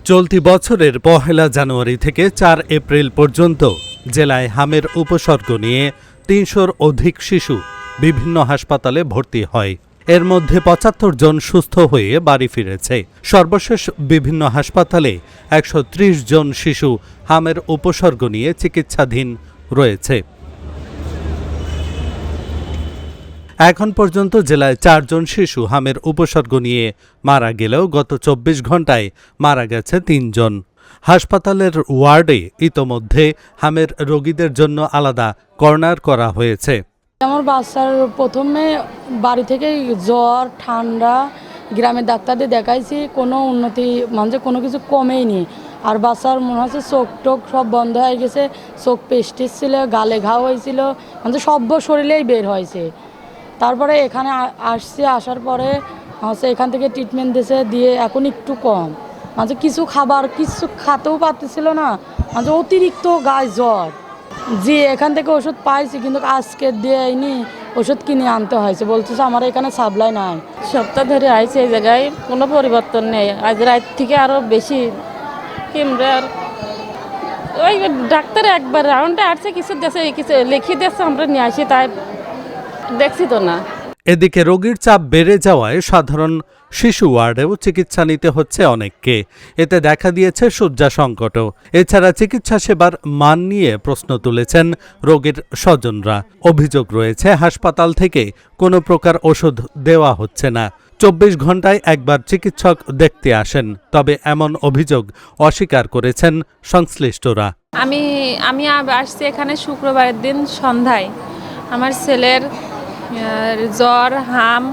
চলতি বছরের ১ জানুয়ারি থেকে ৪ এপ্রিল পর্যন্ত জেলায় হামের উপসর্গ নিয়ে ৩০০-র অধিক শিশু বিভিন্ন হাসপাতালে ভর্তি হয়। এর মধ্যে ৭৫ জন সুস্থ হয়ে বাড়ি ফিরেছে। সর্বশেষ বিভিন্ন হাসপাতালে ১৩০ জন শিশু হামের উপসর্গ নিয়ে চিকিৎসাধীন রয়েছে। এখন পর্যন্ত জেলায় ৪ জন শিশু হামের উপসর্গ নিয়ে মারা গেলেও গত ২৪ ঘণ্টায় মারা গেছে ৩ জন। হাসপাতালের ওয়ার্ডে ইতোমধ্যে হামের রোগীদের জন্য আলাদা কর্নার করা হয়েছে। আমার বাচ্চার প্রথমে বাড়ি থেকে জ্বর, ঠান্ডা, গ্রামের ডাক্তারদের দেখাইছি, কোনো উন্নতি মানে কোনো কিছু কমেইনি। আর বাচ্চার মনে হচ্ছে চোখ টোক সব বন্ধ হয়ে গেছে, চোখ পেস্টিস ছিল, গালে ঘাও হয়েছিল, মানে সব শরীরেই বের হয়েছে। তারপরে এখানে আসছি, আসার পরে হচ্ছে এখান থেকে ট্রিটমেন্ট দিয়েছে, দিয়ে এখন একটু কম, মানে কিছু খাবার কিছু খাতেও পারতেছিল না, মানে অতিরিক্ত গায়ে জ্বর। জি, এখান থেকে ওষুধ পাইছি, কিন্তু আজকে দেয়নি, ওষুধ কিনে আনতে হয়েছে, বলতেছে আমার এখানে সাপ্লাই নাই। সপ্তাহ ধরে আইছে এই জায়গায়, কোনো পরিবর্তন নেই। আজ রাত থেকে আরও বেশি আর ওই ডাক্তার একবার রাউন্ডে আসছে, কিছু দেশে কিছু লিখিয়ে দিয়েছে, আমরা নিয়ে আসি, তাই দেখছি তো না। এদিকে রোগীর চাপ বেড়ে যাওয়ায় সাধারণ শিশু ওয়ার্ডেও চিকিৎসা নিতে হচ্ছে অনেককে। এতে দেখা দিয়েছে শয্যা সংকটও। এছাড়া চিকিৎসা সেবার মান নিয়ে প্রশ্ন তুলেছেন রোগীর স্বজনরা। অভিযোগ রয়েছে হাসপাতাল থেকে কোনো প্রকার ওষুধ দেওয়া হচ্ছে না। ২৪ ঘণ্টায় একবার চিকিৎসক দেখতে আসেন, তবে এমন অভিযোগ অস্বীকার করেছেন সংশ্লিষ্টরা। আমি আসছি এখানে শুক্রবারের দিন সন্ধ্যায়। আমার ছেলের জ্বর, হাম,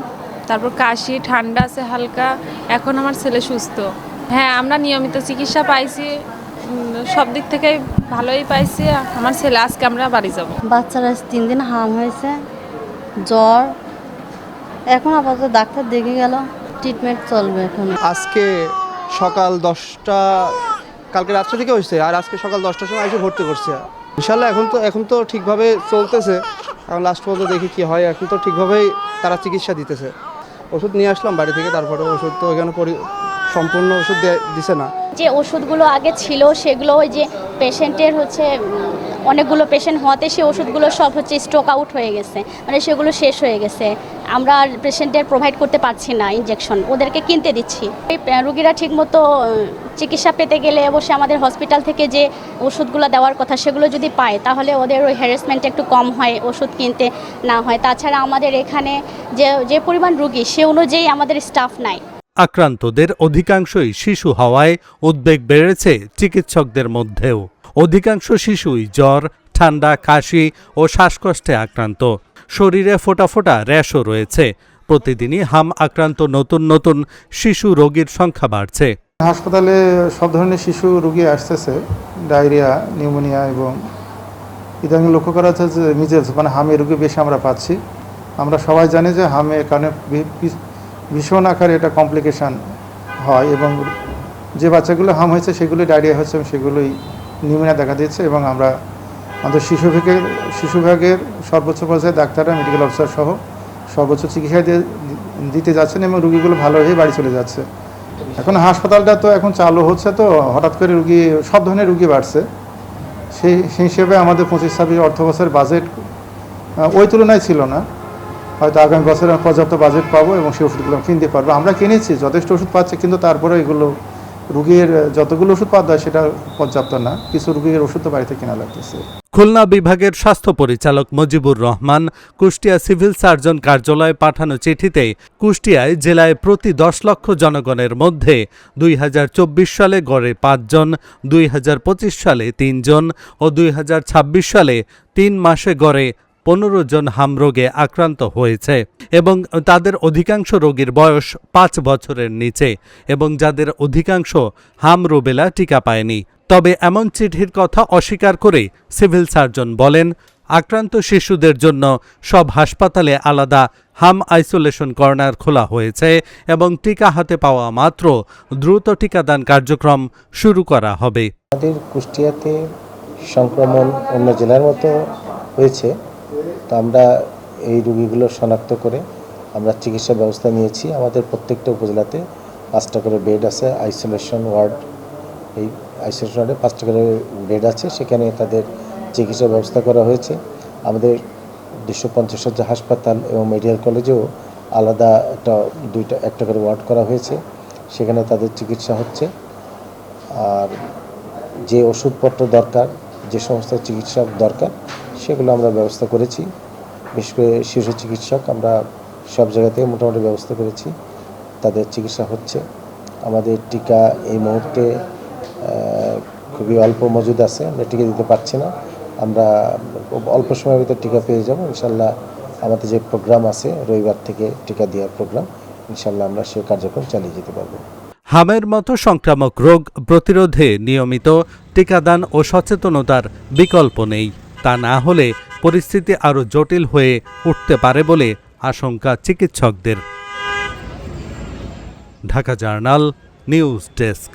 তারপর কাশি, ঠান্ডা আছে হালকা। এখন আমার ছেলে সুস্থ। হ্যাঁ, আমরা নিয়মিত চিকিৎসা পাইছি, সব দিক থেকে ভালোই পাইছি। আমার ছেলে আজকে আমরা বাড়ি যাব। বাচ্চারা 3 দিন হাম হয়েছে, জ্বর, এখন আপাতত ডাক্তার দেখে গেল, ট্রিটমেন্ট চলবে এখন। আজকে সকাল 10টা, কালকে রাত্রে থেকে হয়েছে, আর আজকে সকাল 10টার সময় এসে ভর্তি করছে। ইনশাল্লাহ এখন তো ঠিকভাবে চলতেছে। এখন লাস্ট পর্যন্ত দেখি কি হয়। এখন তো ঠিকভাবেই তারা চিকিৎসা দিতেছে। ওষুধ নিয়ে আসলাম বাড়ি থেকে, তারপরে ওষুধ তো এখানে সম্পূর্ণ ওষুধ দিছে না। যে ওষুধগুলো আগে ছিল সেগুলো ওই যে পেশেন্টের অনেকগুলো পেশেন্ট হওয়াতে সেই ওষুধগুলো সব স্টক আউট হয়ে গেছে, মানে সেগুলো শেষ হয়ে গেছে। আমরা আর পেশেন্টের প্রোভাইড করতে পারছি না ইনজেকশন, ওদেরকে কিনতে দিচ্ছি। এই রোগীরা ঠিকমতো চিকিৎসা পেতে গেলে অবশ্যই আমাদের হসপিটাল থেকে যে ওষুধগুলো দেওয়ার কথা সেগুলো যদি পায়, তাহলে ওদের ওই হ্যারাসমেন্ট একটু কম হয়, ওষুধ কিনতে না হয়। তাছাড়া আমাদের এখানে যে পরিমাণ রোগী সে অনুযায়ী আমাদের স্টাফ নাই। আক্রান্তদের অধিকাংশই শিশু হওয়ায় উদ্বেগ বেড়েছে চিকিৎসকদের মধ্যেও। অধিকাংশ শিশুই জ্বর, ঠান্ডা, কাশি ও শ্বাসকষ্টে আক্রান্ত। শরীরে ফোঁটা ফোঁটা র্যাশও রয়েছে। প্রতিদিনই হাম আক্রান্ত নতুন নতুন শিশু রোগীর সংখ্যা বাড়ছে। হাসপাতালে সব ধরনের শিশু রোগী আসতেছে, ডায়রিয়া, নিউমোনিয়া, এবং ইদানিং লক্ষ্য করা যাচ্ছে যে মিজেলস মানে হামের রোগী বেশি আমরা পাচ্ছি। আমরা সবাই জানি যে হামের কারণে ভীষণ আকারে এটা কমপ্লিকেশান হয়, এবং যে বাচ্চাগুলো হাম হয়েছে সেগুলো ডায়রিয়া হচ্ছে, সেগুলোই নিউমোনিয়া দেখা দিচ্ছে। এবং আমরা আমাদের শিশু বিভাগের সর্বোচ্চ পর্যায়ে ডাক্তাররা, মেডিকেল অফিসার সহ সর্বোচ্চ চিকিৎসা দিতে যাচ্ছেন, এবং রুগীগুলো ভালো হয়ে বাড়ি চলে যাচ্ছে। এখন হাসপাতালটা তো এখন চালু হচ্ছে, তো হঠাৎ করে রুগী, সব ধরনের রুগী বাড়ছে। সেই হিসেবে আমাদের 25-26 অর্থ বছরের বাজেট ওই তুলনায় ছিল না। হয়তো আগামী বছরে পর্যাপ্ত বাজেট পাবো এবং সেই ওষুধগুলো কিনতে পারবো। আমরা কিনেছি, যথেষ্ট ওষুধ পাচ্ছে, কিন্তু তারপরে এগুলো রুগীর যতগুলো ওষুধ পাওয়া যায় সেটা পর্যাপ্ত না। কিছু রুগীর ওষুধ তো বাড়িতে কেনা লাগতেছে। খুলনা বিভাগের স্বাস্থ্য পরিচালক মজিবুর রহমান কুষ্টিয়া সিভিল সার্জন কার্যালয়ে পাঠানো চিঠিতে কুষ্টিয়ায় জেলায় প্রতি 10 লক্ষ জনগণের মধ্যে 2024 সালে গড়ে 5 জন, 2025 সালে 3 জন ও 2026 সালে 3 মাসে গড়ে 15 জন হাম রোগে আক্রান্ত হয়েছে, এবং তাদের অধিকাংশ রোগীর বয়স 5 বছরের নিচে, এবং যাদের অধিকাংশ হাম রুবেলা টিকা পায়নি। তবে এমন চিঠির কথা অস্বীকার করে সিভিল সার্জন বলেন, আক্রান্ত শিশুদের জন্য সব হাসপাতালে আলাদা হাম আইসোলেশন কর্নার খোলা হয়েছে, এবং টিকা হাতে পাওয়া মাত্র দ্রুত টিকাদান কার্যক্রম শুরু করা হবে। আমাদের কুষ্টিয়াতে সংক্রমণ অন্য জেলার মতো হয়েছে, তো আমরা এই রোগীগুলো শনাক্ত করে আমরা চিকিৎসা ব্যবস্থা নিয়েছি। আমাদের প্রত্যেকটা উপজেলাতে 5টা করে বেড আছে, আইসোলেশন ওয়ার্ড এই আইসোলেশন ওয়ার্ডে 5টা করে বেড আছে, সেখানে তাদের চিকিৎসার ব্যবস্থা করা হয়েছে। আমাদের 250 শয্যা হাসপাতাল এবং মেডিকেল কলেজেও আলাদা একটা করে ওয়ার্ড করা হয়েছে, সেখানে তাদের চিকিৎসা হচ্ছে। আর যে ওষুধপত্র দরকার, যে সমস্ত চিকিৎসক দরকার, সেগুলো আমরা ব্যবস্থা করেছি। বিশেষ করে শিশু চিকিৎসক আমরা সব জায়গা থেকে মোটামুটি ব্যবস্থা করেছি, তাদের চিকিৎসা হচ্ছে। আমাদের টিকা এই মুহূর্তে খুবই অল্প মজুদ আছে, আমরা টিকা দিতে পারছি না। আমরা অল্প সময়ের ভিতরে টিকা পেয়ে যাব ইনশাল্লাহ। আমাদের যে প্রোগ্রাম আছে রবিবার থেকে টিকা দেওয়ার প্রোগ্রাম, ইনশাল্লাহ আমরা সেই কার্যক্রম চালিয়ে যেতে পারবো। হামের মতো সংক্রামক রোগ প্রতিরোধে নিয়মিত টিকাদান ও সচেতনতার বিকল্প নেই। তা না হলে পরিস্থিতি আরও জটিল হয়ে উঠতে পারে বলে আশঙ্কা চিকিৎসকদের। Dhaka journal news desk.